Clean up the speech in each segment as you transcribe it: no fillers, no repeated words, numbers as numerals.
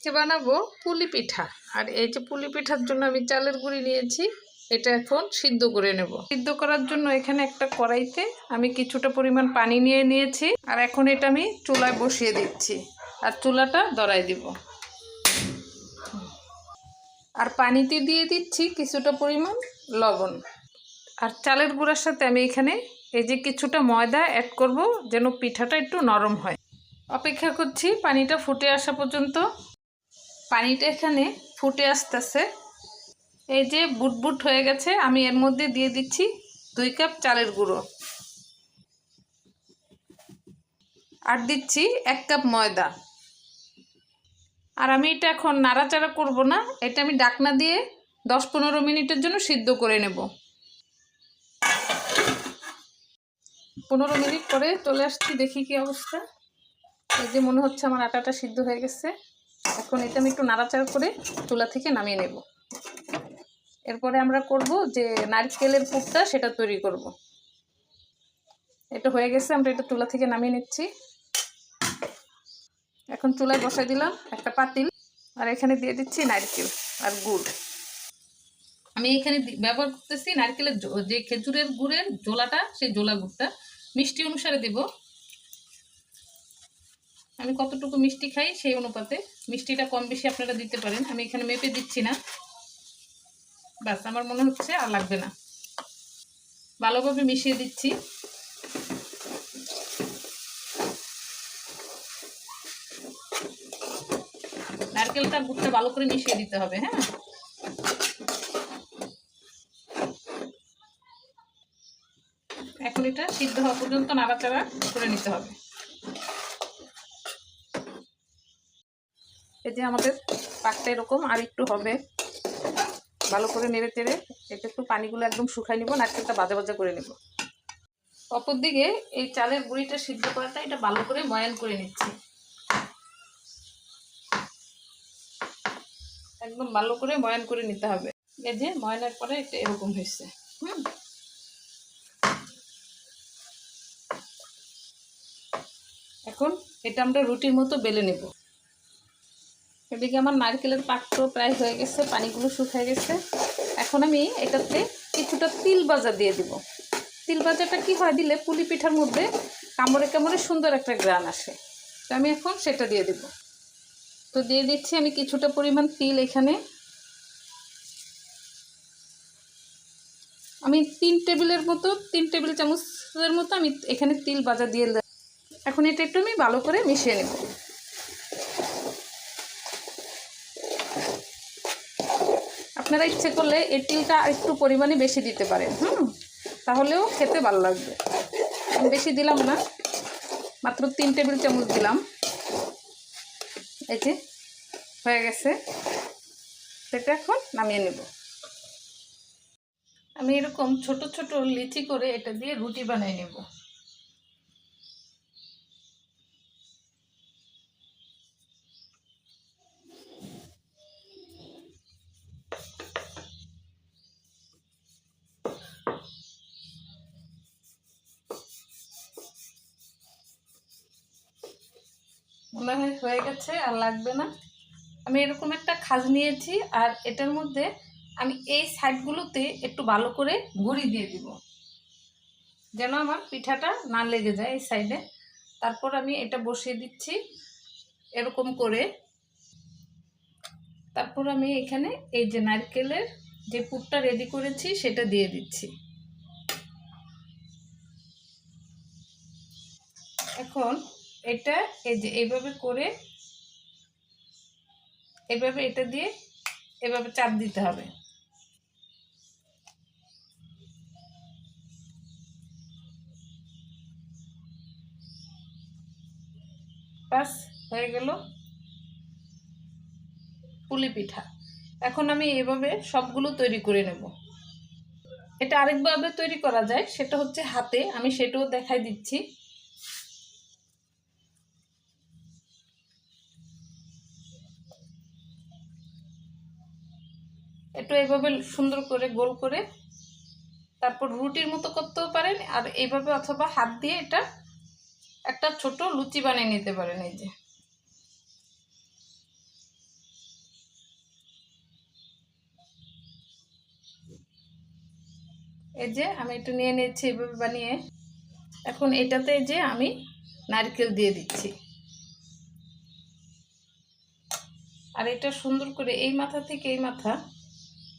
আজকে বানাবো পুলি পিঠা। আর এই যে পুলি পিঠার জন্য আমি চালের গুঁড়ি নিয়েছি, এটা এখন সিদ্ধ করে নেব। সিদ্ধ করার জন্য এখানে একটা কড়াইতে আমি কিছুটা পরিমাণ পানি নিয়ে নিয়েছি। আর এখন এটা আমি চুলায় বসিয়ে দিচ্ছি আর চুলাটা ধরাই দিব। আর পানিতে দিয়ে দিচ্ছি কিছুটা পরিমাণ লবণ। আর চালের গুঁড়ার সাথে আমি এখানে এই যে কিছুটা ময়দা অ্যাড করব, যেন পিঠাটা একটু নরম হয়। অপেক্ষা করছি পানিটা ফুটে আসা পর্যন্ত। পানিটা এখানে ফুটে আসতেছে, এই যে বুটবুট হয়ে গেছে। আমি এর মধ্যে দিয়ে দিচ্ছি 2 কাপ চালের গুঁড়ো আর দিচ্ছি 1 কাপ ময়দা। আর আমি এটা এখন নাড়াচাড়া করব না, এটা আমি ঢাকনা দিয়ে 10-15 মিনিটের জন্য সিদ্ধ করে নেব। 15 মিনিট পরে চলে আসছি, দেখি কি অবস্থা। এই যে মনে হচ্ছে আমার আটাটা সিদ্ধ হয়ে গেছে। এখন এটা আমি একটু নাড়াচাড়া করে চুলা থেকে নামিয়ে নেব। এরপরে আমরা করব যে নারকেলের পুরটা, সেটা তৈরি করব। এটা হয়ে গেছে, আমরা এটা চুলা থেকে নামিয়ে নিচ্ছি। এখন চুলায় বসাই দিলাম একটা পাতিল, আর এখানে দিয়ে দিচ্ছি নারকেল আর গুড়। আমি এখানে ব্যবহার করতেছি নারকেলের যে খেজুরের গুড়ের জোলাটা, সেই জোলা গুড়টা। মিষ্টি অনুসারে দেব, আমি কতটুকু মিষ্টি খাই সেই অনুপাতে মিষ্টিটা কম বেশি আপনারা দিতে পারেন। আমি এখানে মেপে দিচ্ছি না, বাস আমার মনে হচ্ছে আর লাগবে না। ভালোভাবে মিশিয়ে দিচ্ছি। নারকেলটা গুড়টা ভালো করে মিশিয়ে দিতে হবে। হ্যাঁ, এখন এটা সিদ্ধ হওয়া পর্যন্ত নাড়াচাড়া করে নিতে হবে। এই যে আমাদের পাকটা এরকম আর একটু হবে, ভালো করে নেড়ে চেড়ে এটা একটু পানিগুলো একদম শুকাই নিব, নারকেলটা ভাজা ভাজা করে নেব। অপরদিকে এই চালের গুঁড়িটা সিদ্ধ করাটা, এটা ভালো করে ময়ান করে নিচ্ছি। একদম ভালো করে ময়ান করে নিতে হবে। এই যে ময়ানের পরে এটা এরকম হয়েছে। এখন এটা আমরা রুটির মতো বেলে নেব। এদিকে আমার নারকেলের পাকটো প্রায় হয়ে গেছে, পানিগুলো শুকিয়ে গেছে। এখন আমি এটাতে কিছুটা তিল ভাজা দিয়ে দিব। তিল ভাজাটা কি হয়, দিলে পুলি পিঠার মধ্যে কামড়ে কামড়ে সুন্দর একটা গ্রান আসে। তো আমি এখন সেটা দিয়ে দেব। তো দিয়ে দিচ্ছি আমি কিছুটা পরিমাণ তিল। এখানে আমি 3 টেবিল চামচের মতো আমি এখানে তিল ভাজা দিয়ে দিলাম। এখন এটা একটু আমি ভালো করে মিশিয়ে নেব। আপনারা ইচ্ছে করলে এই তিলটা একটু পরিমাণে বেশি দিতে পারেন, তাহলেও খেতে ভালো লাগবে। আমি বেশি দিলাম না, মাত্র 3 টেবিল চামচ দিলাম। এই যে হয়ে গেছে, সেটা এখন নামিয়ে নেব। আমি এরকম ছোট ছোট লিচি করে এটা দিয়ে রুটি বানিয়ে নেব। মনে হয় হয়ে গেছে, আর লাগবে না। আমি এরকম একটা খাজ নিয়েছি, আর এটার মধ্যে আমি এই সাইডগুলোতে একটু ভালো করে গুঁড়ি দিয়ে দিব, যেন আমার পিঠাটা না লেগে যায় এই সাইডে। তারপর আমি এটা বসিয়ে দিচ্ছি এরকম করে। তারপর আমি এখানে এই যে নারকেলের যে পুরটা রেডি করেছি সেটা দিয়ে দিচ্ছি। এখন এটা এই যে এইভাবে করে, এভাবে এটা দিয়ে এভাবে চাপ দিতে হবে। বাস হয়ে গেল পুলি পিঠা। এখন আমি এভাবে সবগুলো তৈরি করে নেব। এটা আরেকভাবে তৈরি করা যায়, সেটা হচ্ছে হাতে, আমি সেটাও দেখাই দিচ্ছি। একটু এইভাবে সুন্দর করে গোল করে, তারপর রুটির মতো করতেও পারেন, আর এইভাবে অথবা হাত দিয়ে এটা একটা ছোট লুচি বানিয়ে নিতে পারেন। এই যে এই যে আমি একটু নিয়ে নিচ্ছি এভাবে বানিয়ে। এখন এটাতে যে আমি নারকেল দিয়ে দিচ্ছি, আর এটা সুন্দর করে এই মাথা থেকে এই মাথা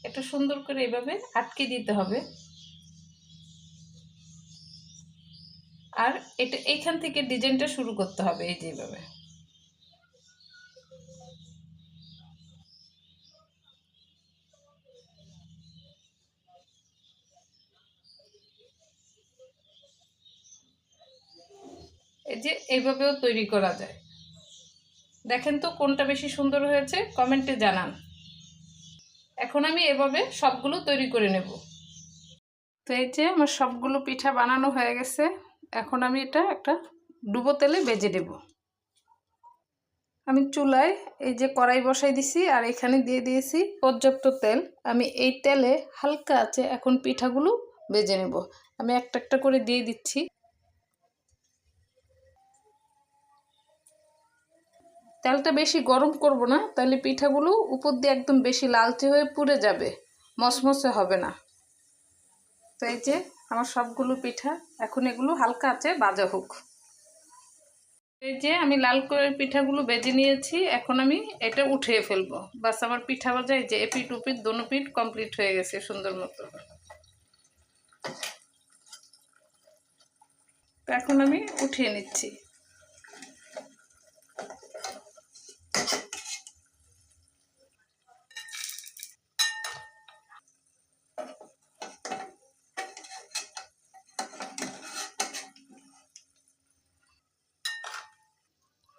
এটা সুন্দর করে এভাবে আটকে দিতে হবে। আর এটা এইখান থেকে ডিজাইনটা শুরু করতে হবে, এই যেভাবে। এই যে এইভাবেও তৈরি করা যায়। দেখেন তো কোনটা বেশি সুন্দর হয়েছে, কমেন্টে জানান। এখন আমি এভাবে সবগুলো তৈরি করে নেব। তো এই যে আমার সবগুলো পিঠা বানানো হয়ে গেছে। এখন আমি এটা একটা ডুবো তেলে ভেজে নেব। আমি চুলায় এই যে কড়াই বসাই দিছি, আর এখানে দিয়ে দিয়েছি পর্যাপ্ত তেল। আমি এই তেলে হালকা আছে এখন পিঠাগুলো ভেজে নেব। আমি একটা একটা করে দিয়ে দিচ্ছি। তেলটা বেশি গরম করব না, তাহলে পিঠাগুলো উপর দিয়ে একদম বেশি লালচে হয়ে পুড়ে যাবে, মসমসে হবে না। তো এই যে আমার সবগুলো পিঠা, এখন এগুলো হালকা আছে ভাজা হোক। এই যে আমি লাল করে পিঠাগুলো ভেজে নিয়েছি, এখন আমি এটা উঠিয়ে ফেলবো। বাস আমার পিঠা ভাজা এই যে এপিঠ উপিঠ দোনো পিঠ কমপ্লিট হয়ে গেছে সুন্দর মতো। তো এখন আমি উঠিয়ে নিচ্ছি।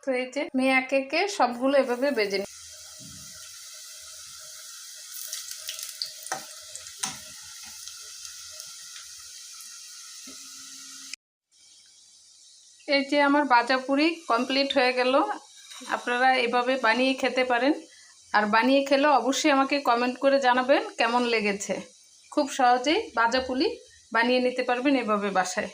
তো এই যে আমি একে একে সবগুলো এভাবে ভেজে নিই। এই যে আমার ভাজা পুরি কমপ্লিট হয়ে গেল। আপনারা এভাবে বানিয়ে খেতে পারেন, আর বানিয়ে খেলে অবশ্যই আমাকে কমেন্ট করে জানাবেন কেমন লেগেছে। খুব সহজেই ভাজা পুরি বানিয়ে নিতে পারবেন এভাবে বাসায়।